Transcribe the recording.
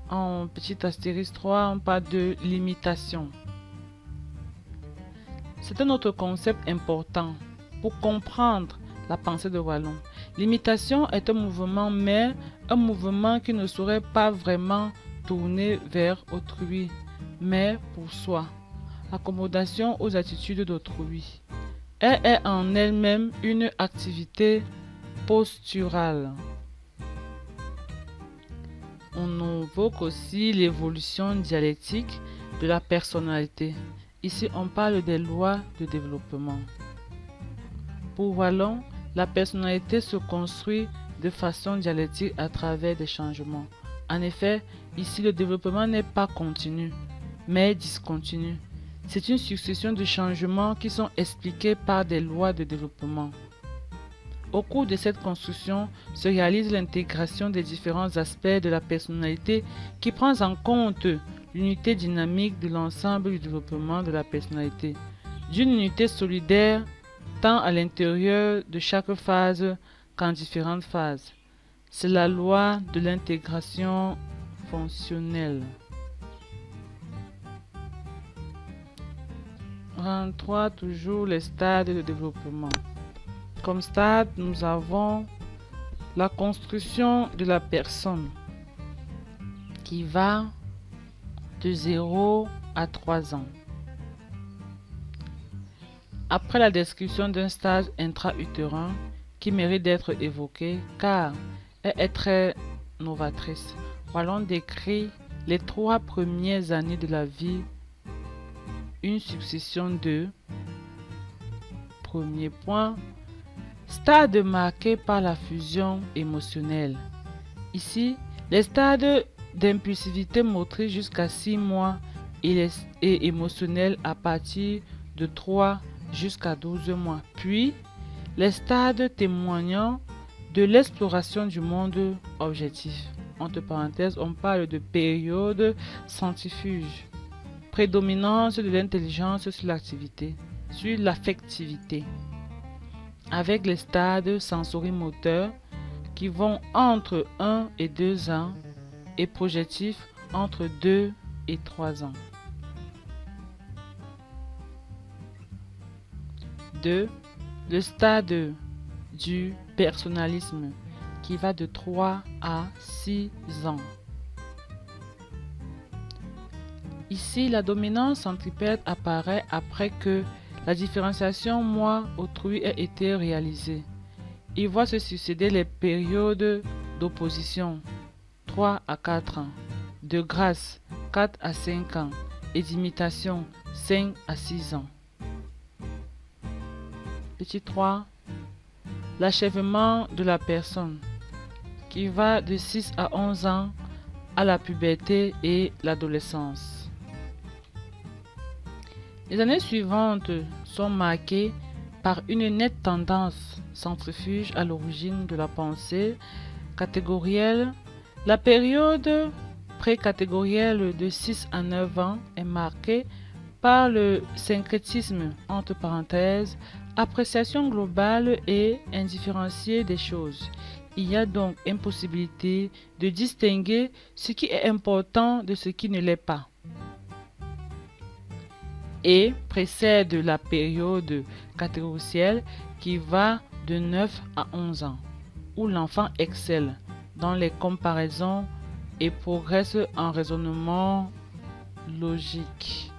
En petit astérisque 3, on parle de limitation. C'est un autre concept important pour comprendre la pensée de Wallon. L'imitation est un mouvement, mais un mouvement qui ne serait pas vraiment tourné vers autrui, mais pour soi. Accommodation aux attitudes d'autrui. Elle est en elle-même une activité posturale. On évoque aussi l'évolution dialectique de la personnalité. Ici, on parle des lois de développement. Pour Wallon, la personnalité se construit de façon dialectique à travers des changements. En effet, ici, le développement n'est pas continu, mais discontinu. C'est une succession de changements qui sont expliqués par des lois de développement. Au cours de cette construction se réalise l'intégration des différents aspects de la personnalité qui prend en compte l'unité dynamique de l'ensemble du développement de la personnalité, d'une unité solidaire tant à l'intérieur de chaque phase qu'en différentes phases. C'est la loi de l'intégration fonctionnelle. Rang 3, toujours les stades de développement. Comme stade, nous avons la construction de la personne qui va de 0 à 3 ans. Après la description d'un stade intra-utérin qui mérite d'être évoqué car elle est très novatrice, Wallon décrit les 3 premières années de la vie, une succession de premier point. Stade marqué par la fusion émotionnelle. Ici, les stades d'impulsivité motrice jusqu'à 6 mois et émotionnelle à partir de 3 jusqu'à 12 mois. Puis, les stades témoignant de l'exploration du monde objectif. Entre parenthèses, on parle de période centrifuge. Prédominance de l'intelligence sur l'activité, sur l'affectivité. Avec les stades sensorimoteurs qui vont entre 1 et 2 ans et projectifs entre 2 et 3 ans. 2. Le stade du personnalisme qui va de 3 à 6 ans. Ici, la dominance centripète apparaît après que la différenciation moi-autrui a été réalisée. Il voit se succéder les périodes d'opposition 3 à 4 ans, de grâce 4 à 5 ans et d'imitation 5 à 6 ans. Petit 3. L'achèvement de la personne qui va de 6 à 11 ans à la puberté et l'adolescence. Les années suivantes sont marquées par une nette tendance centrifuge à l'origine de la pensée catégorielle. La période précatégorielle de 6 à 9 ans est marquée par le syncrétisme, entre parenthèses, appréciation globale et indifférenciée des choses. Il y a donc impossibilité de distinguer ce qui est important de ce qui ne l'est pas. Et précède la période catégoricielle qui va de 9 à 11 ans, où l'enfant excelle dans les comparaisons et progresse en raisonnement logique.